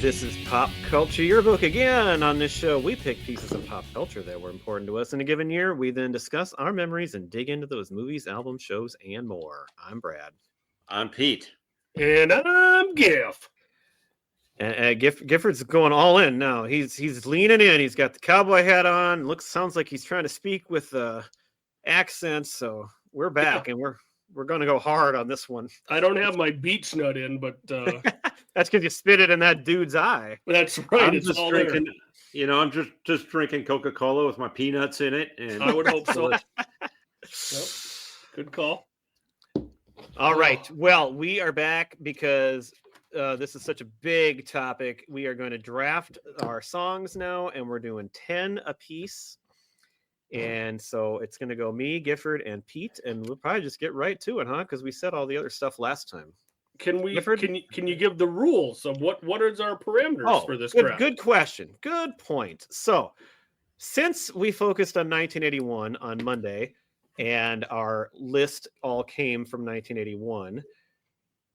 This is Pop Culture Yearbook again. On this show, we pick pieces of pop culture that were important to us in a given year. We then discuss our memories and dig into those movies, albums, shows, and more. I'm Brad. I'm Pete. And I'm Giff. And Gifford's going all in now. He's leaning in. He's got the cowboy hat on. Sounds like he's trying to speak with accents. So we're back, and we're going to go hard on this one. I don't have my beach nut in, but that's because you spit it in that dude's eye. That's right. I'm it's just all drinking. there. You know, I'm just drinking Coca-Cola with my peanuts in it, and I would hope so. Yep. Good call. All right. Well, we are back because this is such a big topic. We are going to draft our songs now, and we're doing 10 apiece. And so it's going to go me, Gifford, and Pete, and we'll probably just get right to it, huh? Because we said all the other stuff last time. Can you give the rules of what is our parameters for this draft? Good question. Good point. So since we focused on 1981 on Monday, and our list all came from 1981,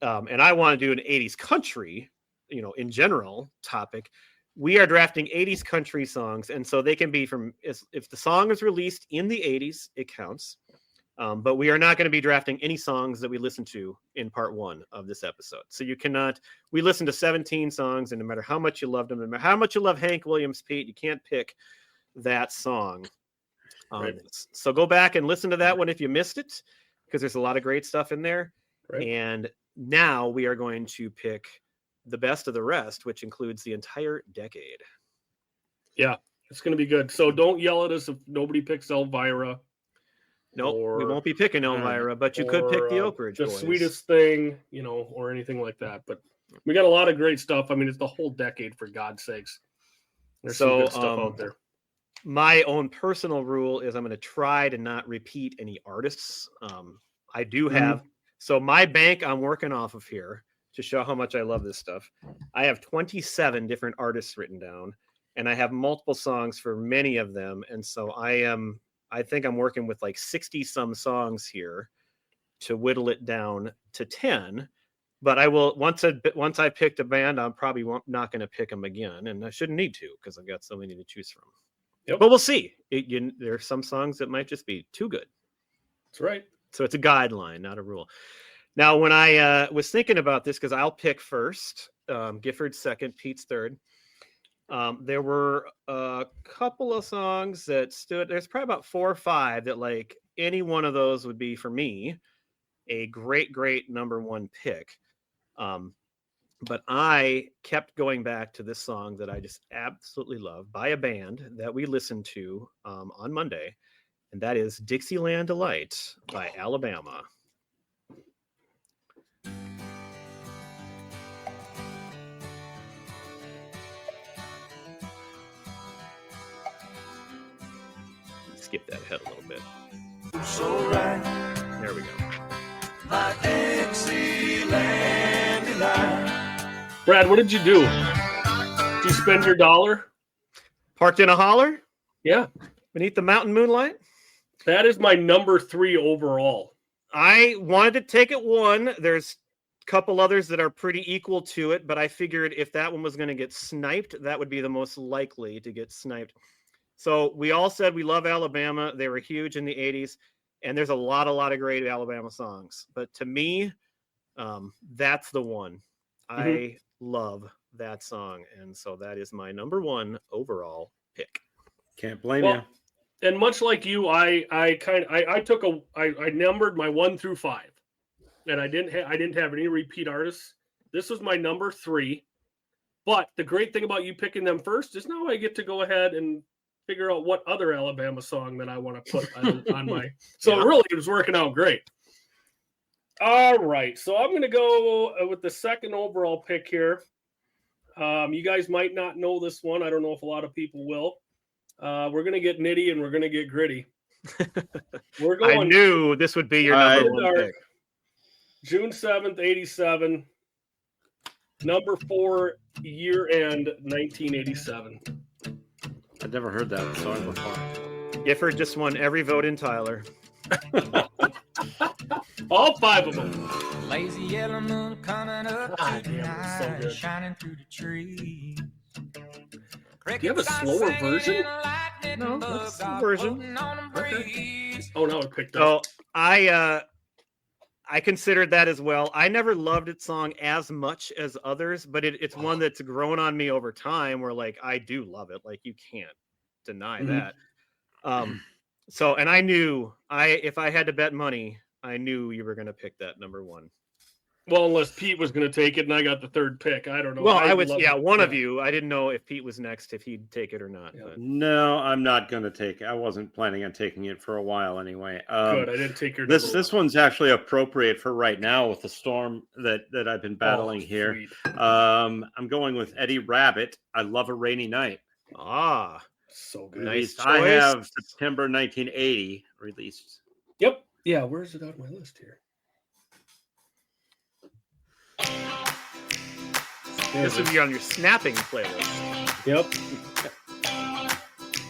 and I want to do an 80s country, in general topic, we are drafting 80s country songs. And so they can be from, if the song is released in the 80s, it counts. But we are not going to be drafting any songs that we listen to in part one of this episode. So we listened to 17 songs, and no matter how much you loved them, no matter how much you love Hank Williams, Pete, you can't pick that song. Right. So go back and listen to that one if you missed it, because there's a lot of great stuff in there. Right. And now we are going to pick the best of the rest, which includes the entire decade. Yeah, it's going to be good. So don't yell at us if nobody picks Elvira. Nope, we won't be picking Elvira, but you could pick the Oak Ridge The Boys. Sweetest Thing, or anything like that. But we got a lot of great stuff. I mean, it's the whole decade, for God's sakes. There's some good stuff out there. My own personal rule is I'm going to try to not repeat any artists. I do have, so my bank I'm working off of here to show how much I love this stuff. I have 27 different artists written down, and I have multiple songs for many of them. And so I think I'm working with like 60 some songs here to whittle it down to 10. But I will, once I picked a band, I'm probably not going to pick them again. And I shouldn't need to, because I've got so many to choose from. Yep. But we'll see. There are some songs that might just be too good. That's right. So it's a guideline, not a rule. Now, when I was thinking about this, because I'll pick first, Gifford second, Pete's third. There were a couple of songs that stood. There's probably about 4 or 5 that, like, any one of those would be for me a great, great number one pick. But I kept going back to this song that I just absolutely love by a band that we listened to on Monday, and that is Dixieland Delight by Alabama. Skip that ahead a little bit. So right, There we go. my Dixieland delight. Brad, what did you do? Did you spend your $1? Parked in a holler Yeah. beneath the mountain moonlight. That is my number 3 overall. I wanted to take it 1. There's a couple others that are pretty equal to it, but I figured if that one was going to get sniped, that would be the most likely to get sniped. So we all said we love Alabama. They were huge in the 80s, and there's a lot of great Alabama songs. But to me, that's the one. I love that song, and so that is my number 1 overall pick. can't blame you. And much like you, I numbered my 1 through 5, and I didn't have any repeat artists. This was my number 3. But the great thing about you picking them first is now I get to go ahead and figure out what other Alabama song that I want to put on my. So really, it was working out great. All right, so I'm going to go with the second overall pick here. You guys might not know this one. I don't know if a lot of people will. We're going to get nitty and we're going to get gritty. We're going. I knew this would be your number 1 pick. June 7th, 87. Number 4, year end, 1987. I've never heard that song before. Gifford just won every vote in Tyler. All 5 of them. Lazy yellow moon coming up God damn, that's so tonight, good. shining through the trees. Do you have a slower version? No, that's the version. Oh, now it picked So up. I considered that as well. I never loved its song as much as others, but it's one that's grown on me over time where like I do love it. Like you can't deny Mhm. that. So and I knew if I had to bet money, I knew you were gonna pick that number one. Well, unless Pete was going to take it and I got the third pick. I don't know. Well, I was love it. one of you. I didn't know if Pete was next, if he'd take it or not. Yeah. But No, I'm not going to take it. I wasn't planning on taking it for a while anyway. Good. I didn't take your This number one's actually appropriate for right now with the storm that I've been one. battling Oh, here. sweet. I'm going with Eddie Rabbit. I Love a Rainy Night. So good. Nice Released, I choice. have September 1980 released. Yep. Yeah. Where's it on my list here? this would be on your snapping playlist. Yep.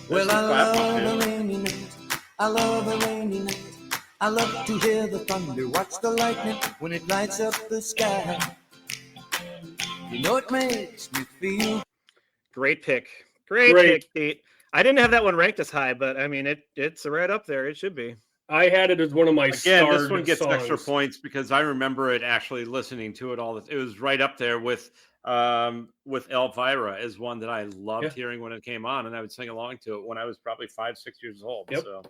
Well, This I is love classic, a too. rainy night. I love a rainy night. I love to hear the thunder, watch the lightning when it lights up the sky. You know it makes me feel. Great pick. Great Great. pick, Pete. I didn't have that one ranked as high, but I mean it's right up there. It should be. I had it as one of my Again, this starred one gets extra songs. points because I remember it actually listening to it all. It was right up there with Elvira as one that I loved Yeah. hearing when it came on, and I would sing along to it when I was probably 5-6 years old. Yep. So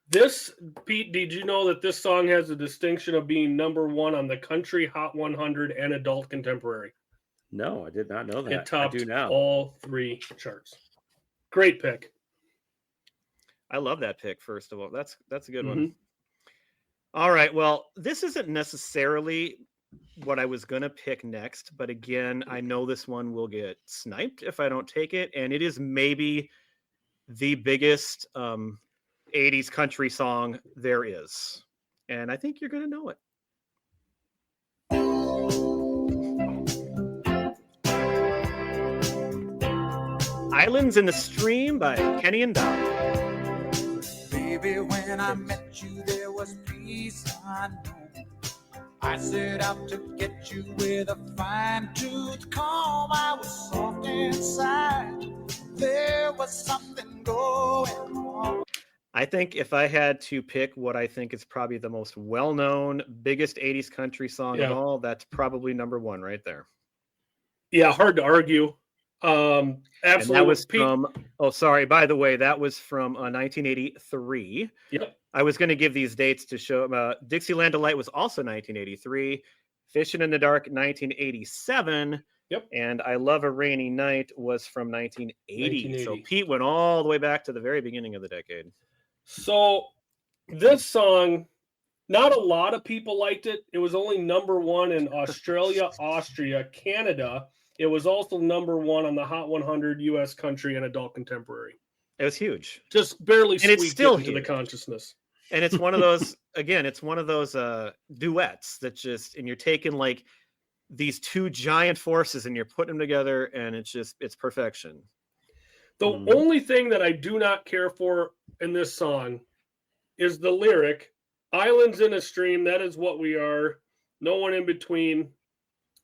This, Pete, did you know that this song has a distinction of being number one on the Country Hot 100 and Adult Contemporary? no, I did not know that. It topped I do now. all three charts. Great pick. I love that pick, first of all. That's a good Mhm. one. All right. Well, this isn't necessarily what I was gonna pick next, but again, I know this one will get sniped if I don't take it, and it is maybe the biggest 80s country song there is. And I think you're gonna know it. Islands in the Stream by Kenny and Dolly. Baby, when I met you, there was peace unknown. I set out to get you with a fine-tooth comb. I was soft inside. There was something going on. I think if I had to pick what I think is probably the most well-known, biggest 80s country song Yeah. of all, that's probably number one right there. Yeah, hard to argue. And Absolutely. that was Pete. from, oh, sorry, by the way, that was from 1983. Yep. I was going to give these dates to show. Dixieland Delight was also 1983. Fishing in the Dark, 1987. Yep. And I Love a Rainy Night was from 1980. So 1980. Pete went all the way back to the very beginning of the decade. So this song, not a lot of people liked it. It was only number one in Australia, Austria, Canada. It was also number one on the Hot 100 U.S. Country and Adult Contemporary. It was huge. Just barely And it's squeaked still into the huge. consciousness. And it's one of those, again, it's one of those duets that just, and you're taking like these two giant forces and you're putting them together and it's perfection. The Mhm. only thing that I do not care for in this song is the lyric, "Islands in a stream, that is what we are. No one in between.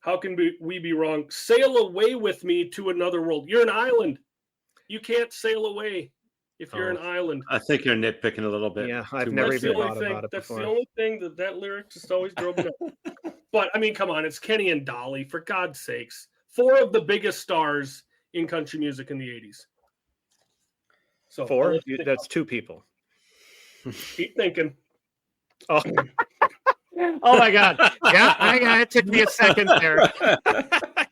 How can we be wrong? Sail away with me to another world." You're an island. You can't sail away if you're an Oh. island. I think you're nitpicking a little bit. Yeah, I've too never much That's the even there. thought only thing. about it That's the before. only thing that lyric just always drove me nuts. But I mean, come on, it's Kenny and Dolly, for God's sakes. Four of the biggest stars in country music in the 80s. So Four? let's That's two people. keep thinking. Oh. Oh my God. Yeah, it took me a second there.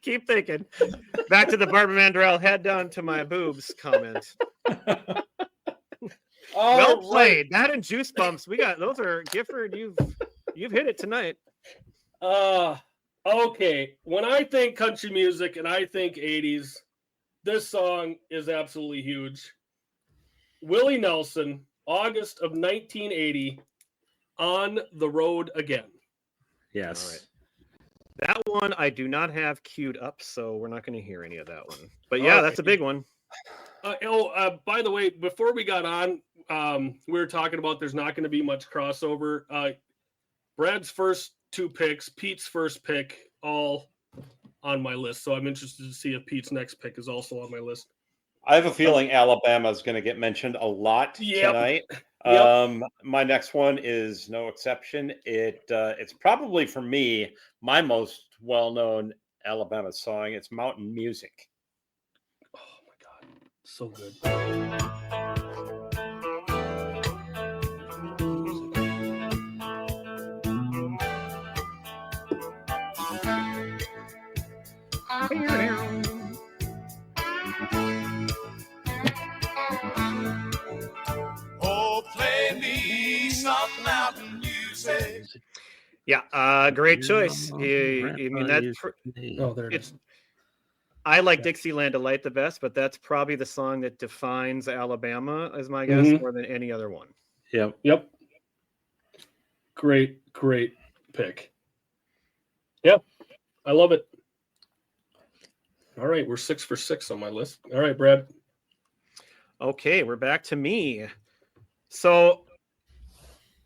Keep thinking. Back to the Barbara Mandrell head down to my boobs comment. Well played. That and Juice Bumps. We got those are Gifford. You've hit it tonight. Okay. When I think country music and I think 80s, this song is absolutely huge. Willie Nelson, August of 1980, On the Road Again. Yes. All right. That one I do not have queued up, so we're not going to hear any of that one. But yeah, that's a big one. By the way, before we got on, we were talking about there's not going to be much crossover. Brad's first two picks, Pete's first pick, all on my list. So I'm interested to see if Pete's next pick is also on my list. I have a feeling Alabama is going to get mentioned a lot Yep. tonight. Yep. My next one is no exception. It's probably for me my most well-known Alabama song. It's Mountain Music. Oh my God, so good. Oh, play me some mountain music. Yeah, great choice. I mean, Oh, there it it's. is. I like Dixieland Delight the best, but that's probably the song that defines Alabama, is my guess, more than any other one. Yep. Yep. Great pick. Yep. I love it. All right, we're 6 for 6 on my list. All right, Brad. Okay, we're back to me. So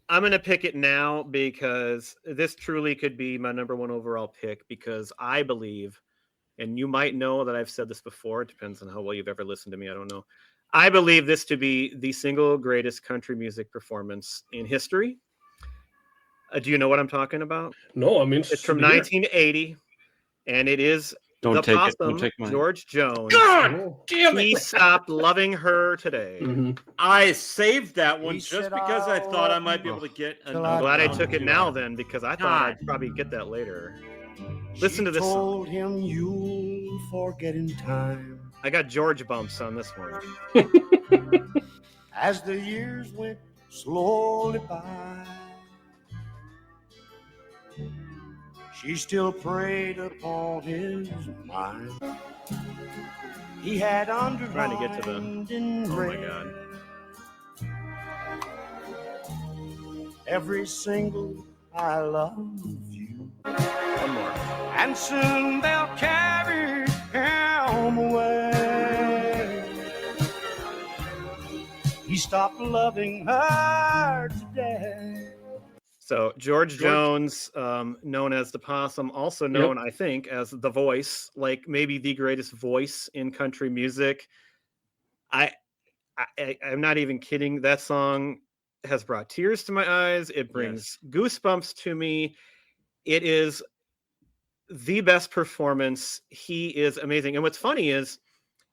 I'm going to pick it now because this truly could be my number one overall pick, because I believe, and you might know that I've said this before, it depends on how well you've ever listened to me, I don't know. I believe this to be the single greatest country music performance in history. Do you know what I'm talking about? No, I'm interested. It's from to hear. 1980, and it is Don't the take it. possum, Don't take mine. George Jones. God damn He it! stopped loving her today. Mhm. I saved that one He just said, because I thought I might be able to get Till I'm I glad I come took it to now you. then, because I thought God. I'd probably get that later. Listen to this song. Told him you'll forget in time. I got George bumps on this one. As the years went slowly by, she still preyed upon his mind. He had underlined Trying to get to the- in oh my red God. every single I love you. One more. And soon they'll carry him away. He stopped loving her today. So George Jones, known as the Possum, also known, I think, as the Voice, like maybe the greatest voice in country music. I'm not even kidding. That song has brought tears to my eyes. It brings goosebumps to me. It is the best performance. He is amazing. And what's funny is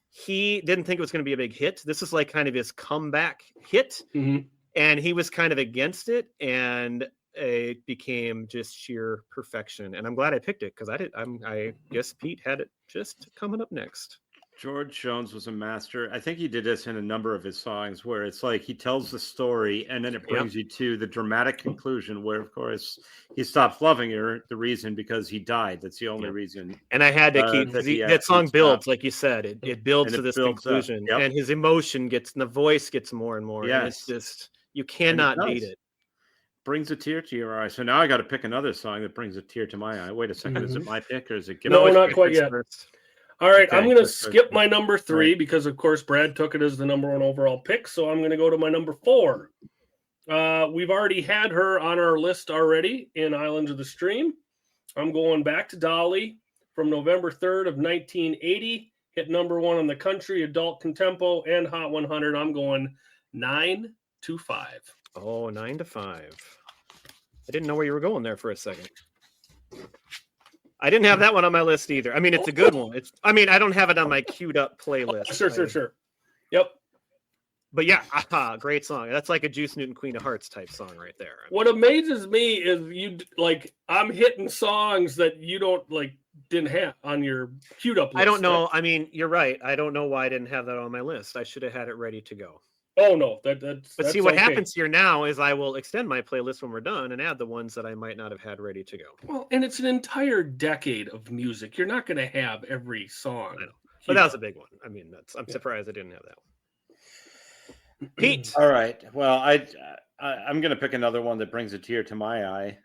he didn't think it was going to be a big hit. This is like kind of his comeback hit. Mhm. And he was kind of against it, and it became just sheer perfection. And I'm glad I picked it, because I guess Pete had it just coming up next. George Jones was a master. I think he did this in a number of his songs where it's like he tells the story and then it brings you to the dramatic conclusion where, of course, he stopped loving her. The reason because he died. That's the only reason. And I had to keep that song builds, like you said, it builds And to it this builds up. conclusion, Yep. and his emotion gets, the voice gets more and more. And it's Yes. just, you cannot beat does. it. Brings a tear to your eye. So now I got to pick another song that brings a tear to my eye. Wait a second. Is it my pick or is it? No, it's not Rick quite Rick's yet. first. All right, Okay, I'm going to that's skip good. my number 3 because, of course, Brad took it as the number 1 overall pick. So I'm going to go to my number 4. We've already had her on our list already in Islands of the Stream. I'm going back to Dolly from November 3rd of 1980. Hit number 1 on the country, adult, contempo, and Hot 100. I'm going 9 to 5. Oh, 9 to 5. I didn't know where you were going there for a second. I didn't have that one on my list either. I mean, it's a good one. I don't have it on my queued up playlist. Sure. Yep. But yeah, great song. That's like a Juice Newton Queen of Hearts type song right there. What amazes me is I'm hitting songs that you didn't have on your queued up list. I don't know. I mean, you're right. I don't know why I didn't have that on my list. I should have had it ready to go. Oh no, that's. But see, what happens here now is I will extend my playlist when we're done and add the ones that I might not have had ready to go. Well, and it's an entire decade of music. You're not going to have every song. I know. But that was a big one. I mean, I'm surprised I didn't have that one. Pete. All right. Well, I'm going to pick another one that brings a tear to my eye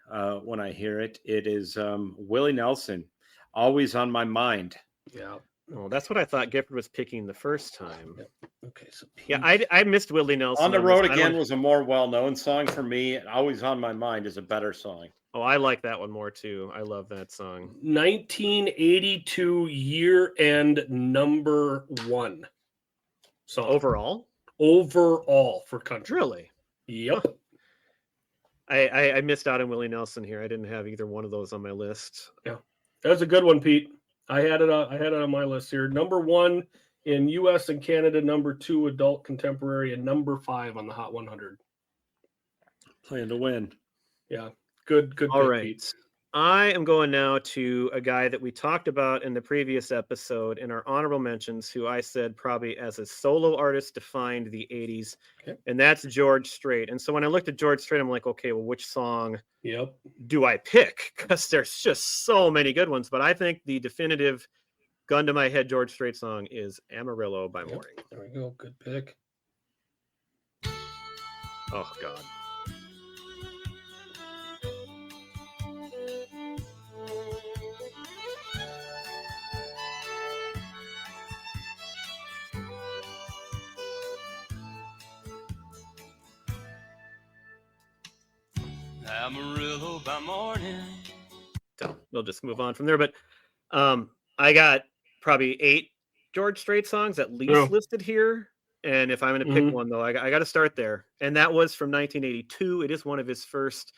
when I hear it. It is Willie Nelson, Always on My Mind. Yeah. Well, that's what I thought Gifford was picking the first time. Okay, so Yeah, I missed Willie Nelson. On the this. Road I don't- Again was a more well-known song for me. Always on My Mind is a better song. Oh, I like that one more too. I love that song. 1982 year-end number 1 song Overall, overall for country. really, Yep. I missed out on Willie Nelson here. I didn't have either one of those on my list. That's a good one, Pete. I had it on my list here. Number 1 in U.S. and Canada, number 2 adult contemporary, and number 5 on the Hot 100. Playing to win. Yeah, good. All pick, right. Pete. I am going now to a guy that we talked about in the previous episode in our honorable mentions, who I said probably as a solo artist defined the 80s, Okay. and that's George Strait. And so when I looked at George Strait, I'm like, okay, well, which song Yep. do I pick? Because there's just so many good ones. But I think the definitive gun to my head George Strait song is Amarillo by Yep. Morning. There we go. Good pick. Oh, God. Amarillo by morning. So we'll just move on from there. But I got probably 8 George Strait songs at least Yeah. listed here. And if I'm going to pick Mhm. one, though, I got to start there. And that was from 1982. It is one of his first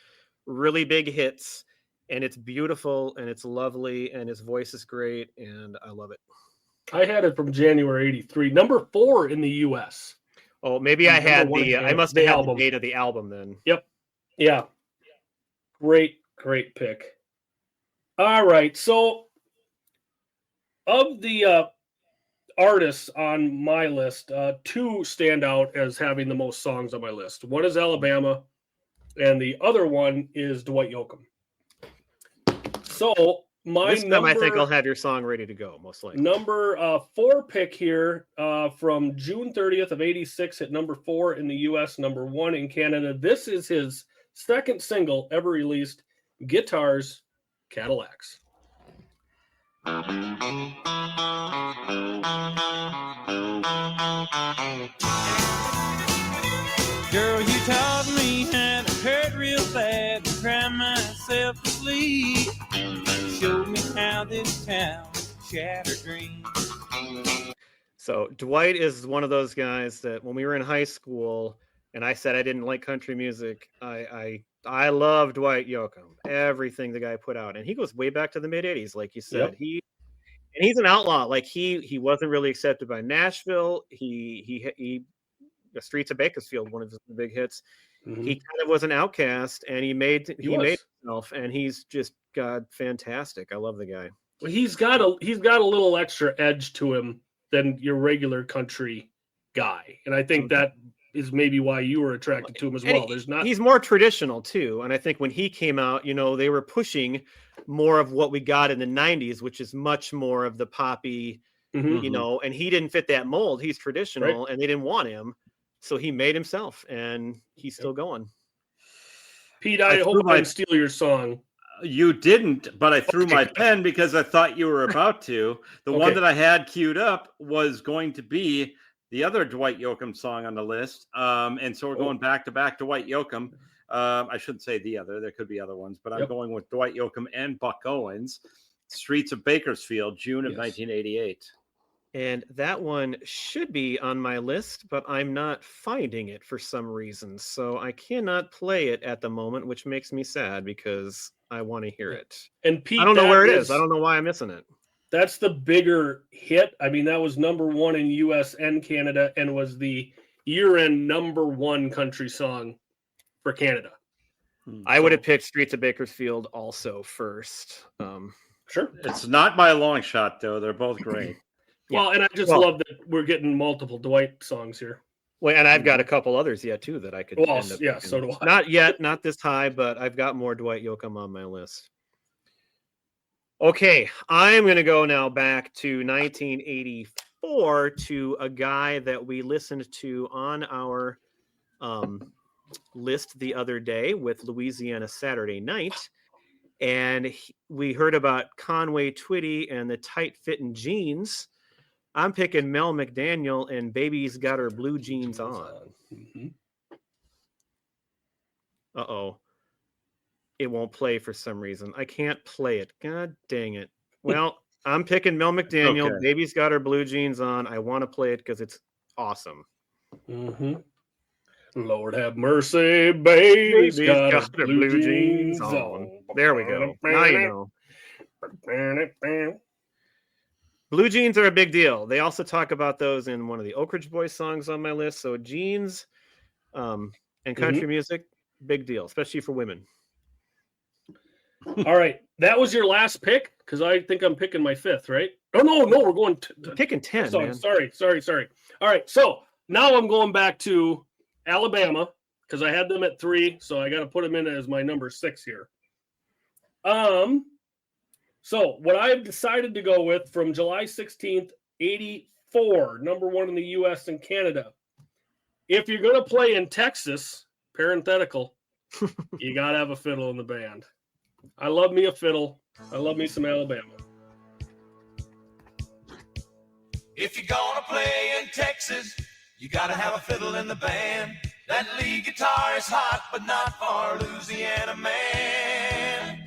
really big hits. And it's beautiful and it's lovely. And his voice is great. And I love it. I had it from January 83. Number 4 in the U.S. Oh, maybe I Number had one the, in I must the have had album. the date of the album then. Yeah. Great pick. All right. So of the artists on my list, 2 stand out as having the most songs on my list. One is Alabama, and the other one is Dwight Yoakam. So my This time I think I'll have your song ready to go, most likely. number 4 pick here from June 30th of 86 at number 4 in the US, number 1 in Canada. This is his second single ever released, Guitars, Cadillacs. Girl, you taught me how to hurt real bad and cry myself to sleep. Showed me how this town shattered dreams. So Dwight is one of those guys that when we were in high school and I said I didn't like country music, I love Dwight Yoakam. Everything the guy put out. And he goes way back to the mid 80s, like you said. Yep. He's an outlaw. Like he wasn't really accepted by Nashville. He the Streets of Bakersfield, one of his big hits. Mhm. He kind of was an outcast and he made was. himself, and he's just fantastic. I love the guy. Well, he's got a little extra edge to him than your regular country guy. And I think that is maybe why you were attracted to him as And well. There's not he's more traditional too, and I think when he came out, they were pushing more of what we got in the 90s, which is much more of the poppy, Mhm. and he didn't fit that mold. He's traditional and they didn't want him, so he made himself and he's still going. Pete, I I hope threw I my- didn't steal your song. You didn't, but I threw Okay. my pen because I thought you were about to. The one Okay. that I had queued up was going to be the other Dwight Yoakam song on the list. And so we're going back to back Dwight Yoakam. I shouldn't say the other. There could be other ones, but I'm Yep. going with Dwight Yoakam and Buck Owens. Streets of Bakersfield, June of Yes. 1988. And that one should be on my list, but I'm not finding it for some reason. So I cannot play it at the moment, which makes me sad because I want to hear it. And Pete, I don't know that where it is. I don't know why I'm missing it. That's the bigger hit. I mean, that was number 1 in US and Canada and was the year-end number 1 country song for Canada. I would have picked Streets of Bakersfield also first. Sure. It's not by a long shot, though. They're both great. Well, and I just Well- love that we're getting multiple Dwight songs here. Well, and I've got a couple others yet too that I could. Well, end up yeah, picking. so do I. Not yet, not this high, but I've got more Dwight Yoakam on my list. Okay, I'm going to go now back to 1984 to a guy that we listened to on our list the other day with Louisiana Saturday Night, and we heard about Conway Twitty and the tight fitting jeans. I'm picking Mel McDaniel and Baby's Got Her Blue Jeans On. Mhm. Uh-oh. It won't play for some reason. I can't play it. God dang it. Well, I'm picking Mel McDaniel. Okay. Baby's Got Her Blue Jeans On. I want to play it because it's awesome. Mhm. Lord have mercy, baby's got her blue jeans on. There we go. Now you know. Blue jeans are a big deal. They also talk about those in one of the Oak Ridge Boys songs on my list. So jeans and country music, big deal, especially for women. All right, that was your last pick because I think I'm picking my fifth, right? Oh no, we're going You're picking 10, man. Sorry. All right, so now I'm going back to Alabama because I had them at 3, so I got to put them in as my number 6 here. So what I've decided to go with from July 16th, 84, number 1 in the U.S. and Canada. If you're going to play in Texas, parenthetical, you got to have a fiddle in the band. I love me a fiddle. I love me some Alabama. If you're gonna play in Texas, you gotta have a fiddle in the band. That lead guitar is hot, but not for Louisiana man.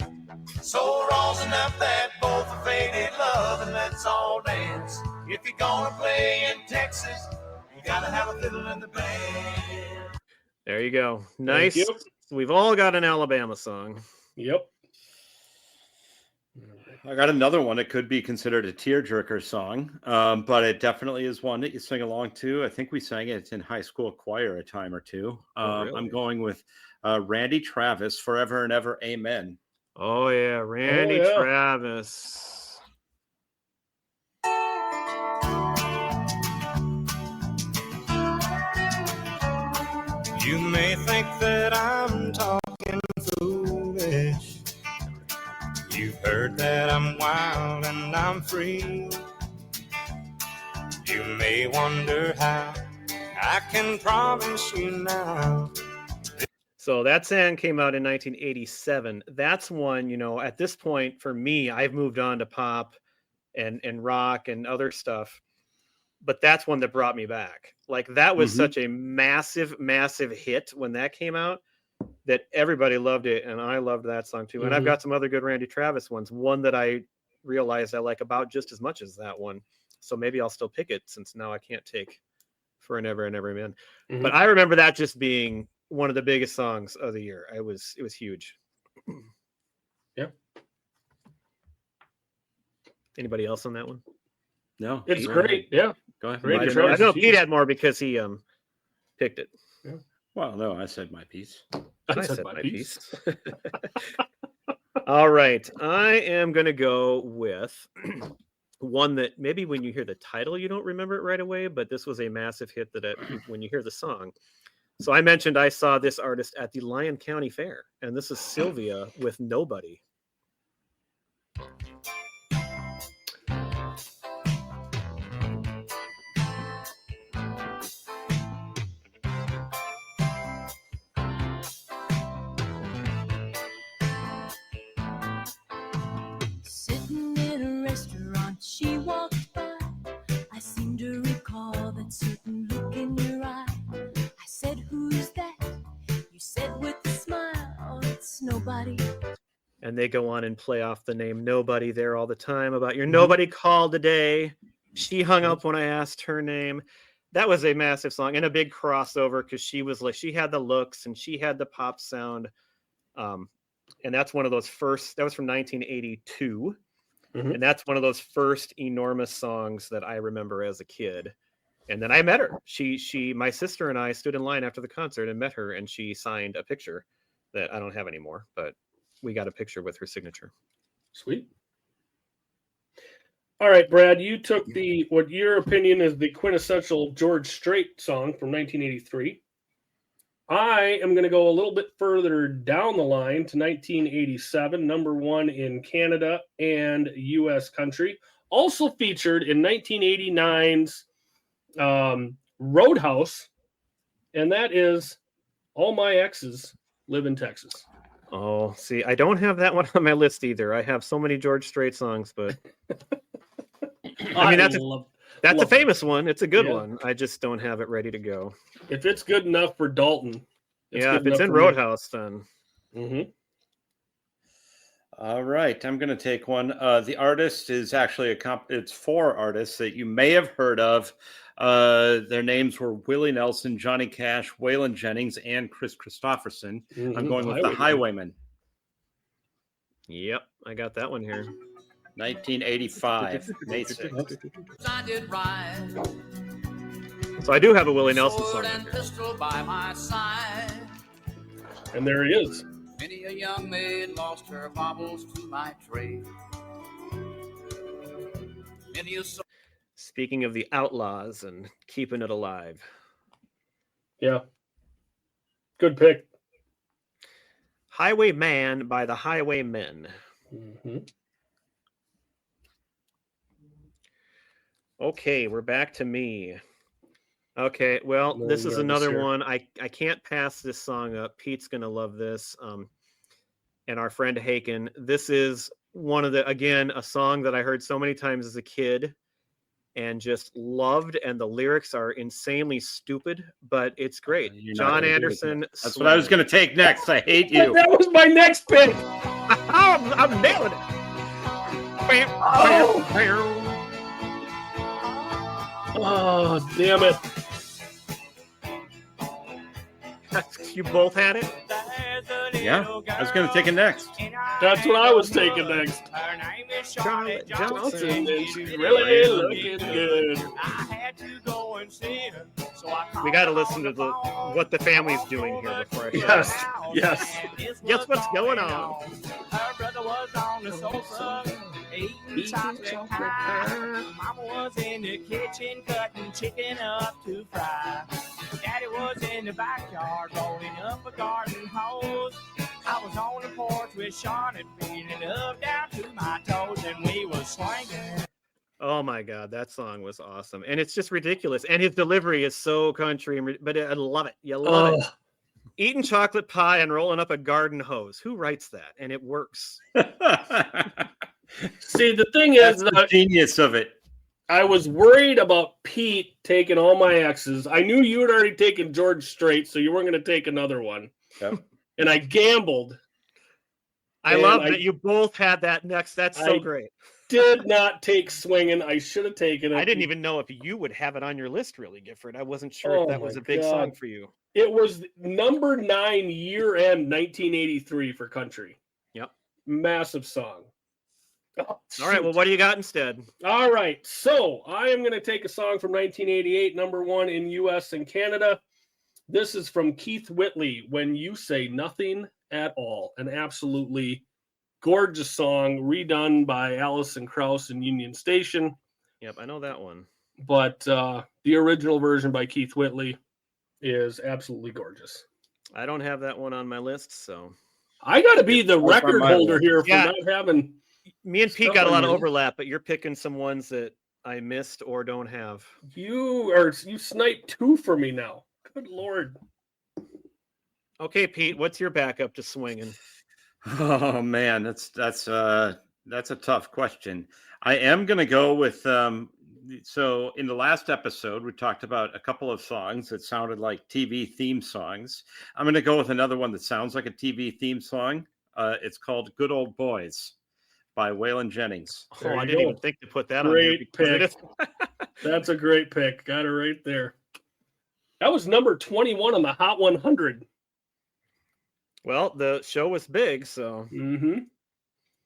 So raw's enough that both are faded love, and let's all dance. If you're gonna play in Texas, you gotta have a fiddle in the band. There you go. Nice. you. We've all got an Alabama song. Yep. I got another one that could be considered a tearjerker song, but it definitely is one that you sing along to. I think we sang it in high school choir a time or two. Really? I'm going with Randy Travis, Forever and Ever, Amen. Oh, yeah. Randy yeah. Travis. You may think that I'm talking foolish. You've heard that I'm wild and I'm free. You may wonder how I can promise you now. So that song came out in 1987. That's one, you know, at this point for me, I've moved on to pop and rock and other stuff. But that's one that brought me back. Like that was such a massive, massive hit when that came out that everybody loved it. And I loved that song too. And I've got some other good Randy Travis ones. One that I realized I like about just as much as that one. So maybe I'll still pick it since now I can't take For an Ever and Every Man. But I remember that just being one of the biggest songs of the year. It was huge. Yep. Anybody else on that one? No, It's go great. Yeah. Go ahead. Randy I My Travis. know turn. Pete had more because he picked it. Well, no, I said my piece. I said my piece. All right. I am going to go with one that maybe when you hear the title, you don't remember it right away, but this was a massive hit that when you hear the song. So I mentioned I saw this artist at the Lyon County Fair, and this is Sylvia with Nobody. Sitting in a restaurant, she walked by. I seem to recall that certain look in your eye. I said, "Who's that?" You said with a smile, "Oh, it's nobody." And they go on and play off the name Nobody there all the time about your nobody called today. She hung up when I asked her name. That was a massive song and a big crossover because she was like, she had the looks and she had the pop sound. And that's one of those first, that was from 1982. And that's one of those first enormous songs that I remember as a kid. And then I met her. My sister and I stood in line after the concert and met her, and she signed a picture that I don't have anymore, but we got a picture with her signature. Sweet. All right, Brad, you took what your opinion is the quintessential George Strait song from 1983. I am going to go a little bit further down the line to 1987, number 1 in Canada and U.S. country. Also featured in 1989's Roadhouse, and that is All My Exes Live in Texas. Oh, see, I don't have that one on my list either. I have so many George Strait songs, but I mean, That's Love a famous one. It's a good Yeah. one. I just don't have it ready to go. If it's good enough for Dalton, Yeah, if it's in Roadhouse, then Mm-hmm. All right, I'm going to take one. The artist is actually it's 4 artists that you may have heard of. Their names were Willie Nelson, Johnny Cash, Waylon Jennings, and Chris Christopherson. I'm going with The Highwaymen, yep, I got that one here. 1985, May 6th. I did right. So I do have a Willie Nelson song. Sword on and here. pistol by my side. And there he is. Many a young maid lost her baubles to my trade. Many a soul Speaking of the Outlaws and keeping it alive. Yeah. Good pick. Highwayman by the Highwaymen. Mm-hmm. Okay, we're back to me. Okay, well, No this is nervous another here. one. I can't pass this song up. Pete's gonna love this. And our friend Haken. This is one of the, again, a song that I heard so many times as a kid and just loved, and the lyrics are insanely stupid, but it's great. You're not John gonna do it. Anderson. That's what I was going to take next. I hate you. That was my next pick. I'm nailing it. Oh, damn it. You both had it? Yeah, I was going to take it next. That's what I was taking next. Her name is Charlotte Johnson. And she's really looking good. I had to go and see her, so I We got to listen to what the family's doing here before I Yes, yes. Guess what's going on? Her brother was on the sofa, eating chocolate pie. Mama was in the kitchen cutting chicken up to fry. Daddy was in the backyard rolling up a garden hose. I was on the porch with Charlotte feeling up down to my toes, and we was swinging. Oh my God, that song was awesome. And it's just ridiculous. And his delivery is so country, but I love it. You love it. Eating chocolate pie and rolling up a garden hose. Who writes that? And it works. See, the thing is, That's the genius of it. I was worried about Pete taking all my X's. I knew you had already taken George Strait, so you weren't going to take another one. Yep. And I gambled. I And love I- that you both had that next. That's so I- great. Did not take swinging. I should have taken it. I didn't even know if you would have it on your list, really, Gifford. I wasn't sure Oh if that was my a big God. song for you. It was number 9 year end 1983 for country. Yep. Massive song. Oh, All right, well, what do you got instead? All right. So I am going to take a song from 1988, number 1 in US and Canada. This is from Keith Whitley, When You Say Nothing at All. An absolutely gorgeous song redone by Alison Krauss and Union Station. Yep, I know that one. But the original version by Keith Whitley is absolutely gorgeous. I don't have that one on my list, so. I got to be the It's on record my holder list. here for Yeah. not having. Me and Pete Stuff got a on lot of your- overlap, but you're picking some ones that I missed or don't have. You sniped 2 for me now. Good Lord. Okay, Pete, what's your backup to swinging? Oh man, that's a tough question. I am going to go with so in the last episode we talked about a couple of songs that sounded like TV theme songs. I'm going to go with another one that sounds like a TV theme song. It's called Good Old Boys by Waylon Jennings. There Oh, I you didn't go. even think to put that on there. Great because it pick. is- That's a great pick. Got it right there. That was number 21 on the Hot 100. Well, the show was big, so Mm-hmm.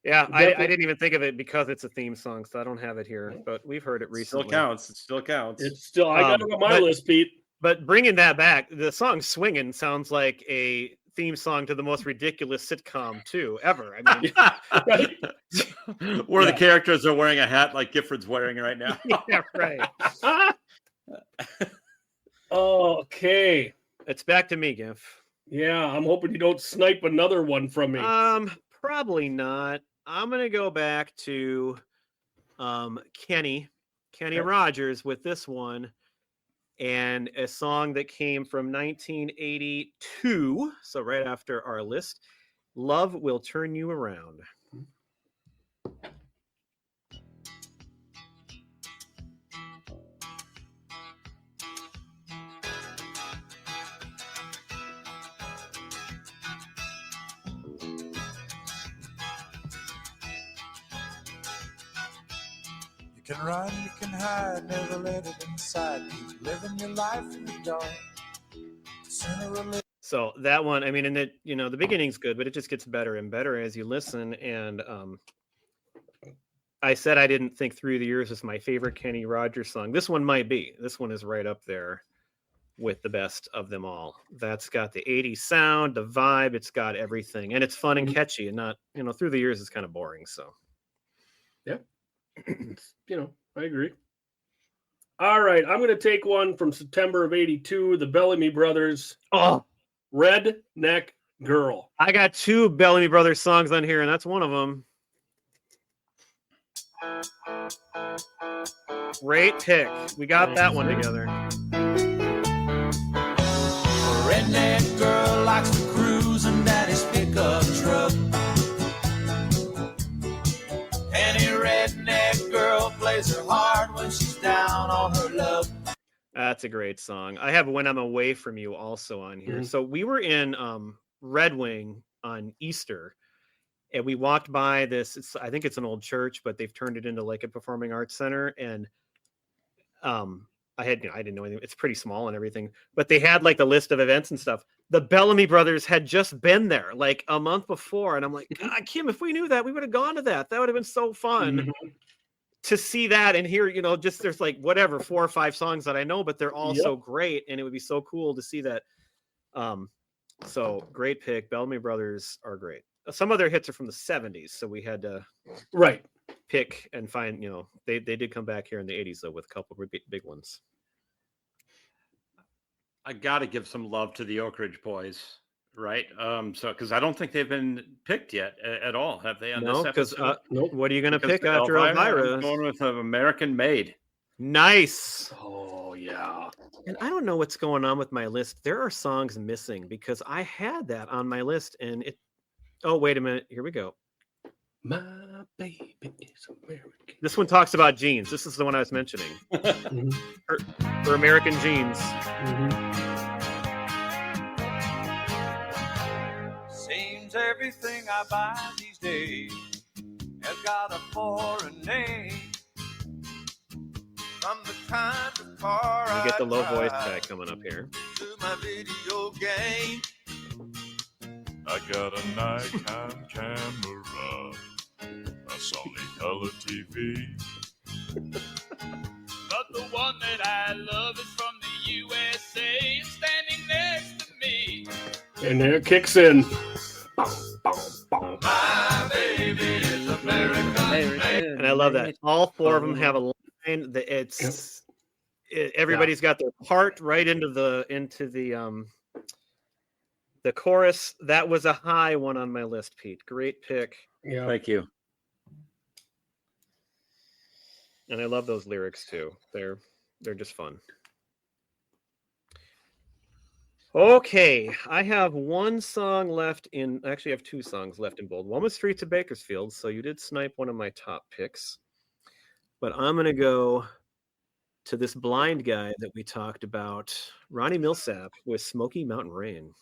yeah, I Definitely. didn't even think of it because it's a theme song, so I don't have it here. But we've heard it It recently. still counts. It still counts. It's still, I got it on my but- list, Pete. But bringing that back, the song "Swingin'" sounds like a theme song to the most ridiculous sitcom too ever. I mean, Right. Where Yeah. the characters are wearing a hat like Gifford's wearing right now. yeah, right. Okay. It's back to me, Giff. Yeah, I'm hoping you don't snipe another one from me. Probably not. I'm gonna go back to Kenny Okay. Rogers with this one, and a song that came from 1982, so right after our list. Love Will Turn You Around. can run, you can hide, never let it inside. Keep living your life in the dark. Sooner or later. So that one, I mean, and it, you know, the beginning's good, but it just gets better and better as you listen. And I said I didn't think Through the Years was my favorite Kenny Rogers song. This one might be. This one is right up there with the best of them all. That's got the 80s sound, the vibe, it's got everything, and it's fun and catchy, and not, you know, Through the Years is kind of boring. So Yeah. You know, I agree. All right, I'm going to take one from September of '82, the Bellamy Brothers. Oh, Redneck Girl. I got two Bellamy Brothers songs on here, and that's one of them. Great pick. We got that one together. Redneck girl likes to cruise in daddy's pickup truck. Any redneck girl plays her hard when she's down on her luck. That's a great song. I have When I'm Away From You also on here. So we were in Red Wing on Easter, and we walked by this. I think it's an old church, but they've turned it into like a performing arts center. And I didn't know anything. It's pretty small and everything, but they had like the list of events and stuff. The Bellamy Brothers had just been there like a month before, and I'm like, God, Kim, if we knew that, we would have gone to that. That would have been so fun to see that and hear, you know, just there's like whatever 4 or 5 songs that I know, but they're all so great, and it would be so cool to see that. So great pick. Bellamy Brothers are great. Some of their hits are from the 70s, so we had to pick and find, you know, they did come back here in the 80s though with a couple of big ones. I got to give some love to the Oak Ridge Boys, right? So because I don't think they've been picked yet at all, have they? On No, this because episode? what are you going to pick after Elvira? I'm going with American Made. Nice. Oh yeah. And I don't know what's going on with my list. There are songs missing because I had that on my list, and it. Oh, wait a minute. Here we go. My baby is American. This one talks about jeans. This is the one I was mentioning. Her American Jeans. Seems everything I buy these days has got a foreign name. From the kind of car You get the low voice drive guy coming up here. to my video game. I got a Nikon camera, a Sony color TV. But the one that I love is from the USA, standing next to me. And there it kicks in. My baby is American made. And I love that. All 4 of them have a line that everybody's got their part right into the chorus. That was a high one on my list, Pete. Great pick. Yeah. Thank you. And I love those lyrics too. They're just fun. Okay, I have one song left in. Actually, I have 2 songs left in bold. One was Streets of Bakersfield, so you did snipe one of my top picks. But I'm gonna go to this blind guy that we talked about, Ronnie Milsap with Smoky Mountain Rain.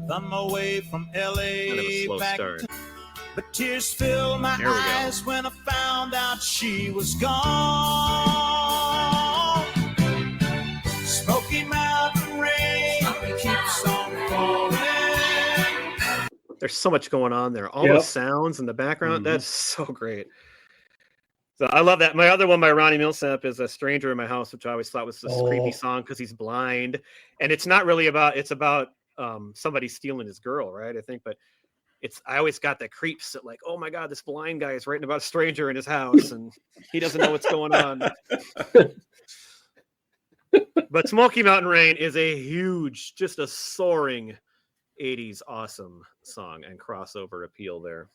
Come away from LA Kind of a slow back start. to, but tears filled my There we go. eyes when I found out she was gone. Smoky Mountain rain keeps on falling. There's so much going on there. All those sounds in the background. That's so great. So I love that. My other one by Ronnie Milsap is A Stranger in My House, which I always thought was this creepy song because he's blind. And it's not really about, it's about somebody stealing his girl, right? I think, but I always got that creeps that like, oh my God, this blind guy is writing about a stranger in his house and he doesn't know what's going on. But Smoky Mountain Rain is a huge, just a soaring 80s awesome song and crossover appeal there.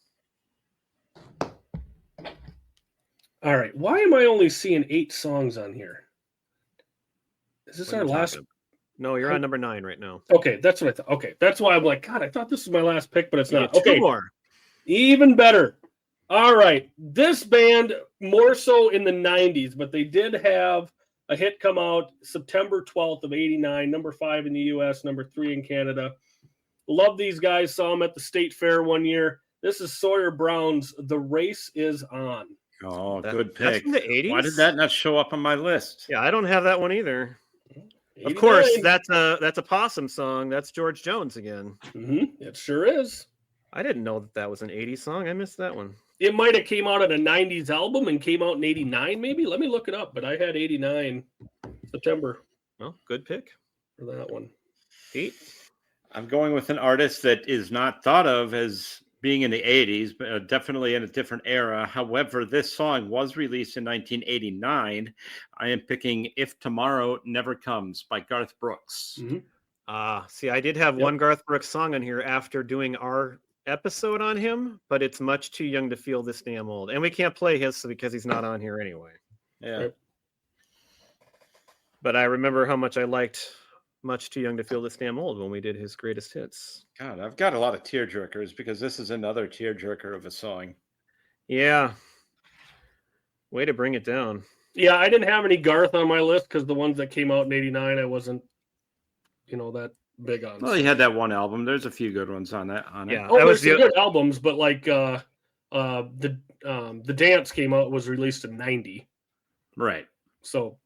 All right. Why am I only seeing 8 songs on here? Is this our last? No, you're on number 9 right now. Okay, that's what I thought. Okay, that's why I'm like, God, I thought this was my last pick, but it's not. Two Okay, more. even better. All right, this band more so in the 90s, but they did have a hit come out September 12th of 89, number 5 in the US, number 3 in Canada. Love these guys. Saw them at the State Fair one year. This is Sawyer Brown's The Race Is On. Oh, That- good that's pick. from the 80s? Why did that not show up on my list? Yeah, I don't have that one either. 89. Of course, that's a Possum song. That's George Jones again. It sure is. I didn't know that was an 80s song. I missed that one. It might have came out at a 90s album and came out in 89, maybe. Let me look it up, but I had 89 September Well, good pick. for that one. Pete? I'm going with an artist that is not thought of as being in the 80s, but definitely in a different era. However, this song was released in 1989. I am picking If Tomorrow Never Comes by Garth Brooks. See, I did have one Garth Brooks song on here after doing our episode on him, but it's Much Too Young to Feel This Damn Old. And we can't play his because he's not on here anyway. Yeah. Right. But I remember how much I liked Much Too Young to Feel This Damn Old when we did his greatest hits. God, I've got a lot of tearjerkers because this is another tearjerker of a song. Yeah. Way to bring it down. Yeah, I didn't have any Garth on my list because the ones that came out in 89, I wasn't, that big on. Well, he had that one album. There's a few good ones on it. Yeah. Oh, that was there's some the good albums, but like the Dance came out, was released in 90. Right. So,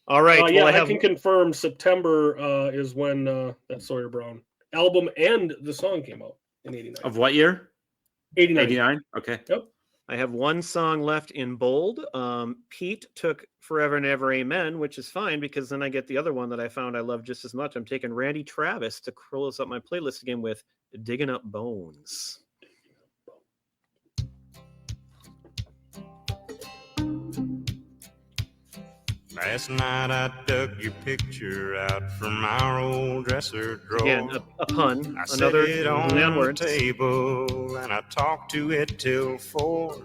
All right. yeah, well, I can confirm September is when that Sawyer Brown album and the song came out in 89. Of what year? 89. 89. Okay. Yep. I have one song left in bold. Pete took Forever and Ever Amen, which is fine because then I get the other one that I found I love just as much. I'm taking Randy Travis to close up my playlist again with Digging Up Bones. Last night I dug your picture out from our old dresser drawer. Again, a pun. I Another set it on play on the words. table and I talked to it till 4.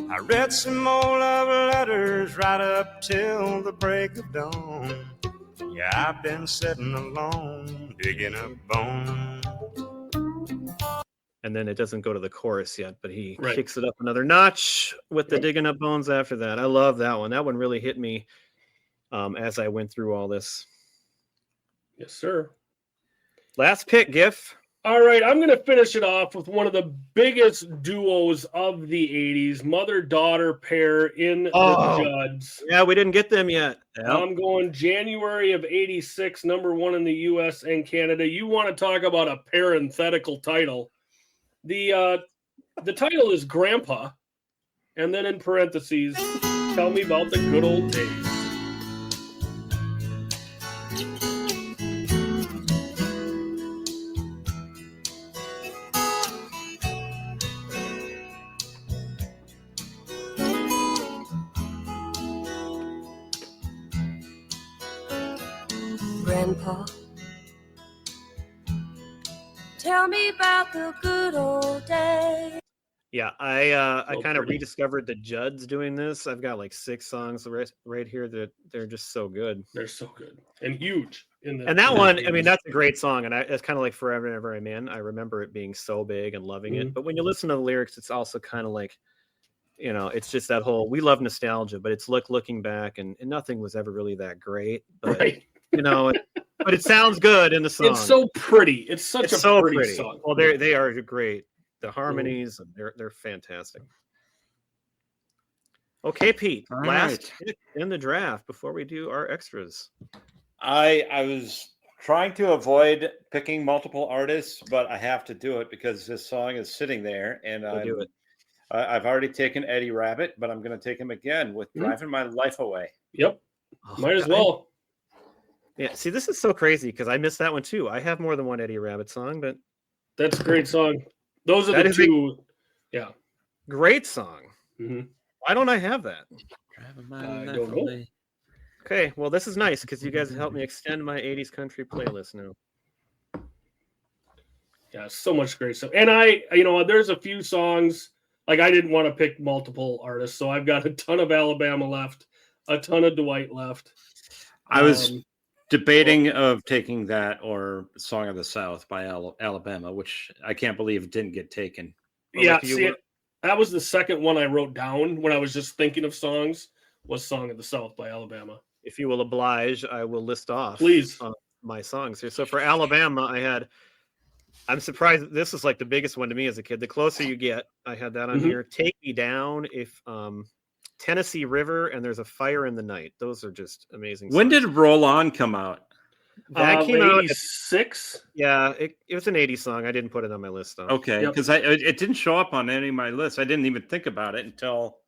I read some more love letters right up till the break of dawn. Yeah, I've been sitting alone, digging up bones. And then it doesn't go to the chorus yet, but he Right. kicks it up another notch with the Digging Up Bones after that. I love that one. That one really hit me as I went through all this. Yes, sir. Last pick, Giff. All right, I'm going to finish it off with one of the biggest duos of the 80s, mother-daughter pair in Oh. the Judds. Yeah, we didn't get them yet. I'm going January of 86, number 1 in the US and Canada. You want to talk about a parenthetical title. The title is Grandpa, and then in parentheses, tell me about the good old days. Grandpa, tell me about the good old days. Yeah, I So kind of pretty. rediscovered the Judds doing this. I've got like 6 songs right here that they're just so good. They're so good and huge. In the, And that in the one, I 80s. mean, that's a great song, and it's kind of like Forever and Ever Amen. I remember it being so big and loving Mhm. it. But when you listen to the lyrics, it's also kind of like, it's just that whole we love nostalgia, but it's looking back, and nothing was ever really that great. But Right. but it sounds good in the song. It's so pretty. It's such It's a so pretty, pretty. song. Well, they are great. The harmonies, and they're fantastic. Okay, Pete. All last right. pick in the draft before we do our extras. I was trying to avoid picking multiple artists, but I have to do it because this song is sitting there, and We'll do it. I've already taken Eddie Rabbit, but I'm going to take him again with "Driving My Life Away." Yep. Oh, Might as God. well. Yeah, see, this is so crazy because I missed that one too. I have more than one Eddie Rabbit song, but That's a great song. Those are That the is a- two. Yeah. great song. Mhm. Why don't I have that? Driving I don't know. Okay, well, this is nice because you guys helped me extend my 80s country playlist now. Yeah, so much great stuff. And there's a few songs, like I didn't want to pick multiple artists, so I've got a ton of Alabama left, a ton of Dwight left. I was Um, debating of taking that or "Song of the South" by Alabama, which I can't believe didn't get taken. Well, yeah, if you see, were- That was the second one I wrote down when I was just thinking of songs, was Song of the South by Alabama. If you will oblige, I will list off Please. my songs here. So for Alabama, I'm surprised this is like the biggest one to me as a kid. The Closer You Get, I had that on here. Take Me Down, if Tennessee River, and There's a Fire in the Night. Those are just amazing When songs. did Roll On come out? That came out? 86. Yeah, it was an 80s song. I didn't put it on my list though. Okay, Yep. because it didn't show up on any of my lists. I didn't even think about it until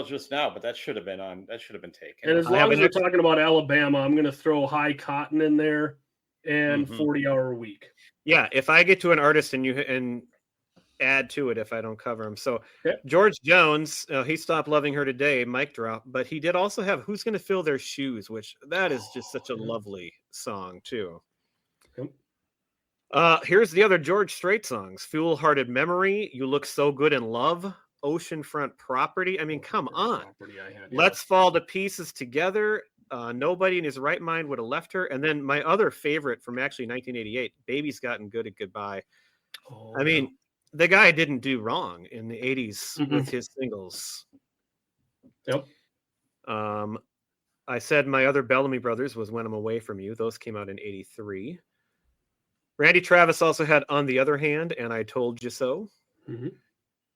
just now. But that should have been on. That should have been taken. And as I long have as a we're next- talking about Alabama, I'm going to throw High Cotton in there and Mhm. 40-Hour Week. Yeah, if I get to an artist and add to it if I don't cover him. So Okay. George Jones, he stopped loving her today, mic drop, but he did also have Who's Gonna Fill Their Shoes, which that is just such a lovely song too. Yep. Here's the other George Strait songs: Foolhardy Memory, You Look So Good in Love, Oceanfront Property. I mean, come on. Property I had, yeah. Let's Fall to Pieces Together. Nobody in His Right Mind Would Have Left Her. And then my other favorite from actually 1988, Baby's Gotten Good at Goodbye. Oh, I mean, the guy didn't do wrong in the 80s Mhm. with his singles. Yep. I said my other Bellamy Brothers was When I'm Away From You. Those came out in 83. Randy Travis also had On the Other Hand and I Told You So. Mhm.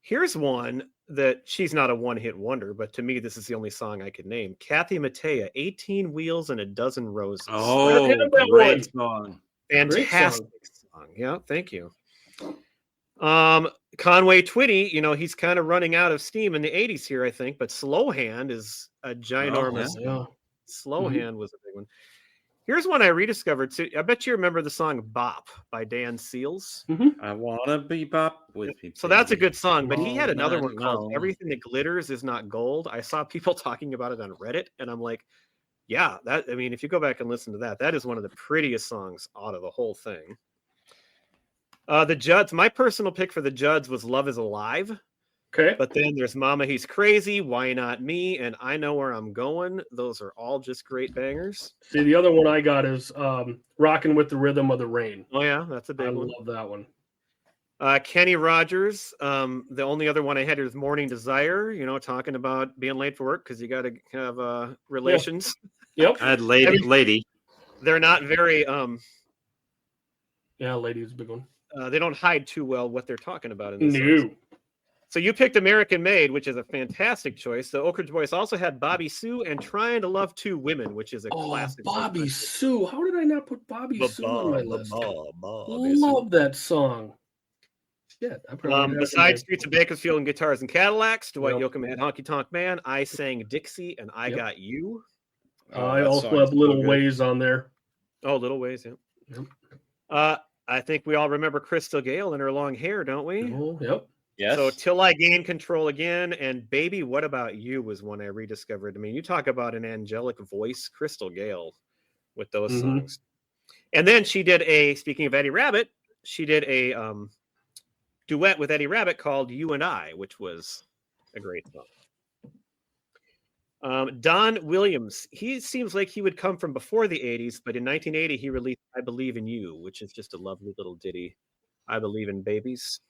Here's one that she's not a one-hit wonder, but to me, this is the only song I could name. Kathy Mattea, 18 Wheels and a Dozen Roses. Oh, hit that great song. Fantastic song. Yeah, thank you. Conway Twitty, he's kind of running out of steam in the 80s here, I think, but Slow Hand is a ginormous. Yeah. Slow Hand was a big one. Here's one I rediscovered. So I bet you remember the song Bop by Dan Seals. I wanna be bop with me. So that's a baby. good song, but he had Oh, another man, one called no. Everything That Glitters Is Not Gold. I saw people talking about it on Reddit, and I'm like, yeah, if you go back and listen to that, that is one of the prettiest songs out of the whole thing. The Judds, my personal pick for the Judds was Love Is Alive, Okay. but then there's Mama He's Crazy, Why Not Me, and I Know Where I'm Going. Those are all just great bangers. See, the other one I got is Rockin' with the Rhythm of the Rain. Oh yeah, that's a I big one. love that one. Kenny Rogers. The only other one I had is Morning Desire, talking about being late for work because you got to have relations. Yep. I had lady. They're not very, Yeah, Lady is a big one. they don't hide too well what they're talking about in this. No. songs. So you picked American Made, which is a fantastic choice. The Oak Ridge Boys also had Bobby Sue and Trying to Love Two Women, which is a Oh, classic. Bobby Sue. How did I not put Bobby Sue on my list? Love that song. Shit. I probably have it Besides in Streets of Bakersfield and Guitars and Cadillacs, Dwight Yep. Yoakam had Honky Tonk Man. I sang Dixie and I Yep. Got You. my- Oh, I that also song have is so Little good. Ways on there. Oh, Little Ways, yeah. Yep. I think we all remember Crystal Gale and her long hair, don't we? Oh, yep. Yes. So Till I Gain Control Again and Baby, What About You was one I rediscovered. I mean, you talk about an angelic voice, Crystal Gale, with those Mhm. songs. And then she did speaking of Eddie Rabbitt, she did a duet with Eddie Rabbitt called You and I, which was a great song. Don Williams, he seems like he would come from before the 80s, but in 1980 he released I Believe in You, which is just a lovely little ditty. I Believe in Babies.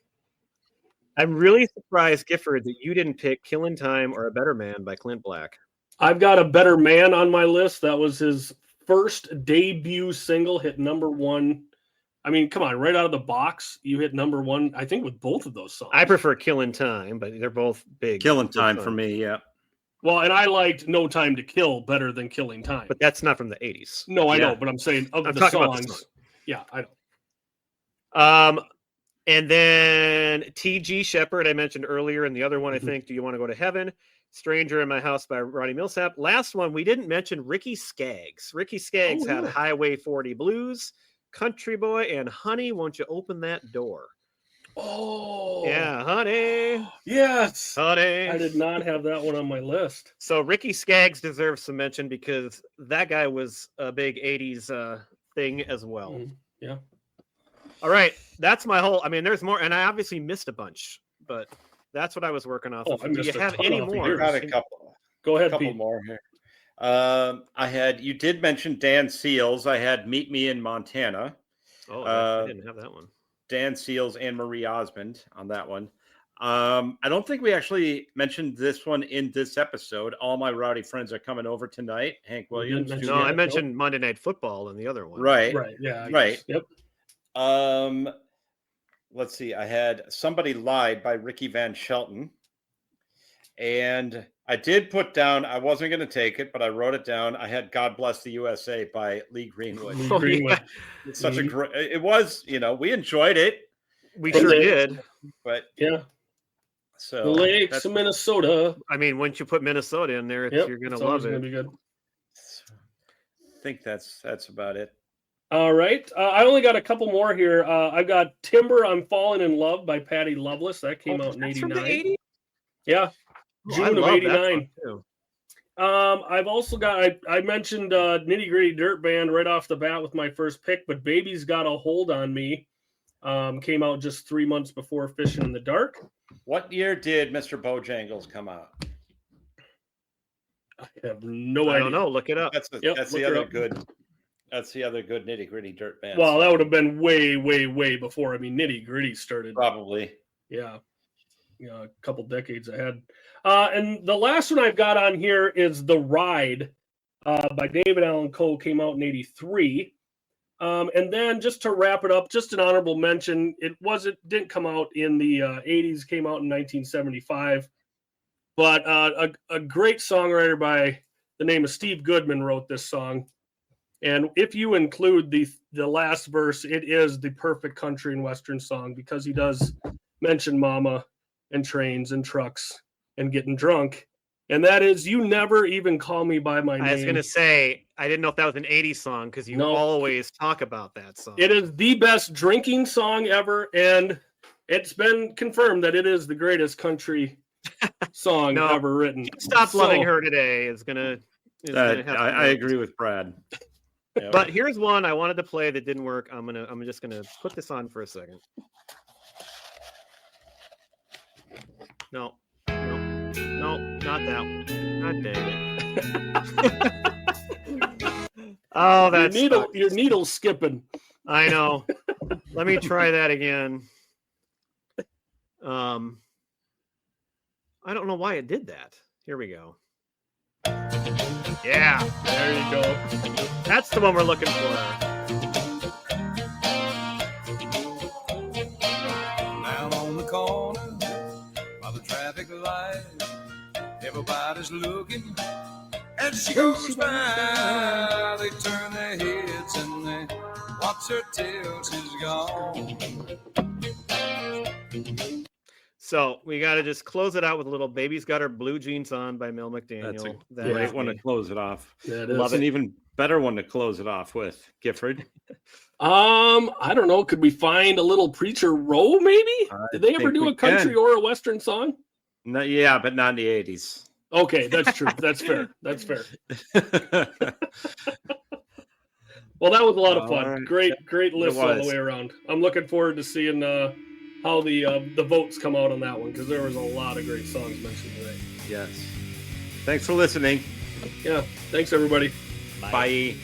I'm really surprised, Gifford, that you didn't pick Killin' Time or A Better Man by Clint Black. I've got A Better Man on my list. That was his first debut single, hit number one. I mean, come on, right out of the box, you hit number one, I think, with both of those songs. I prefer Killin' Time, but they're both big. Killing good time for songs. me. Yeah. Well, and I liked No Time to Kill better than Killing Time. But that's not from the 80s. No, I Yeah. know, but I'm saying of I'm the talking about songs. the song. Yeah, I know. And then T.G. Shepherd, I mentioned earlier, and the other one, I think, Do You Want to Go to Heaven? Stranger in My House by Ronnie Millsap. Last one, we didn't mention Ricky Skaggs. Ricky Skaggs had yeah. Highway 40 Blues, Country Boy, and Honey, Won't You Open That Door? Oh, Yeah, Honey, yes. Honey. I did not have that one on my list. So Ricky Skaggs deserves some mention because that guy was a big 80s thing as well. Mhm. Yeah. All right, that's my whole. I mean, there's more, and I obviously missed a bunch, but that's what I was working off. Oh, of. I Do missed you a have ton any off of more? yours. I had a couple. Go ahead, couple Pete. more here. You did mention Dan Seals. I had Meet Me in Montana. Oh, I didn't have that one. Dan Seals and Marie Osmond on that one. I don't think we actually mentioned this one in this episode. All My Rowdy Friends Are Coming Over Tonight. Hank Williams. mention No, Yeah, I nope. mentioned Monday Night Football in the other one. Right. Right. Yeah. I Right. guess. Yep. Let's see. I had Somebody Lied by Ricky Van Shelton. And I did put down, I wasn't going to take it, but I wrote it down. I had God Bless the USA by Lee Greenwood. Lee Oh, Greenwood. It's such a great, it was, we enjoyed it, We But sure they- did. but Yeah. so The Lakes that's- of Minnesota. I mean, once you put Minnesota in there, Yep. you're going to it's always love gonna it. be good. I think that's about it. All right. I only got a couple more here. I've got Timber, I'm Falling in Love by Patty Loveless. That came out in That's from 89. the 80s? Yeah. Oh, I June of love that 89. song, too. I've also got, I mentioned Nitty Gritty Dirt Band right off the bat with my first pick, but Baby's Got a Hold on Me came out just 3 months before Fishing in the Dark. What year did Mr. Bojangles come out? I have no I idea. don't know. Look it up. That's the Yep, that's look the her other up. good. That's the other good Nitty Gritty Dirt Band. Well, that song. would have been way, way, way before. I mean, Nitty Gritty started. Probably. Yeah. A couple decades ahead. And the last one I've got on here is The Ride by David Allan Coe, came out in 83. And then just to wrap it up, just an honorable mention. It didn't come out in the 80s, came out in 1975. But a great songwriter by the name of Steve Goodman wrote this song. And if you include the last verse, it is the perfect country and western song because he does mention mama and trains and trucks and getting drunk. And that is, you never even call me by my name. I was going to say, I didn't know if that was an 80s song because you No. always talk about that song. It is the best drinking song ever. And it's been confirmed that it is the greatest country song No. ever written. Stop Loving So- Her Today is going to have to I go. agree with Brad. Yeah. But here's one I wanted to play that didn't work. I'm just gonna put this on for a second. No, not that one. God dang it. Oh, that's your needle's skipping. I know. Let me try that again. I don't know why it did that. Here we go. Yeah, There you go. that's the one we're looking for. Down on the corner by the traffic light, everybody's looking as she goes by. They turn their heads and they watch her till she's gone. So we got to just close it out with a little "Baby's Got Her Blue Jeans On" by Mel McDaniel. That's a That great is one to me. close it off. That Love is. an even better one to close it off with. Gifford. I don't know. Could we find a little Preacher Row, maybe? Did they ever think do we a country can. or a western song? No, yeah, but not in the 80s. Okay, that's true. That's fair. That's fair. Well, that was a lot of fun. All right. Great list all the was. way around. I'm looking forward to seeing how the votes come out on that one because there was a lot of great songs mentioned today. Yes. Thanks for listening. Yeah, thanks everybody. Bye.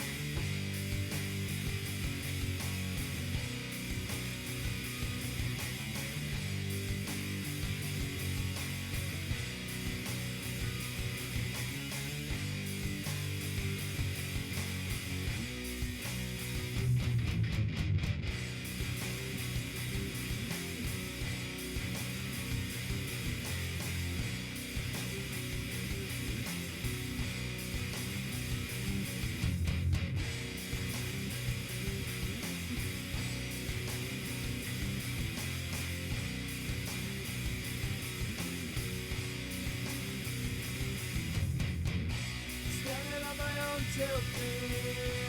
Standing on my own till fear.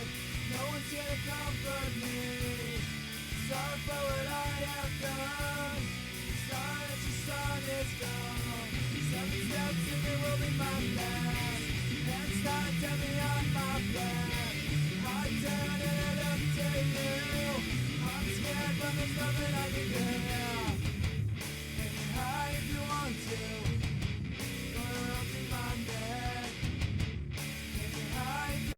No one's here to comfort me. Sorry for what I have done. Sorry that your song is gone. Something steps and it will be my last. And start to me on my back. I turn and I look to you. I'm scared but there's nothing I can do.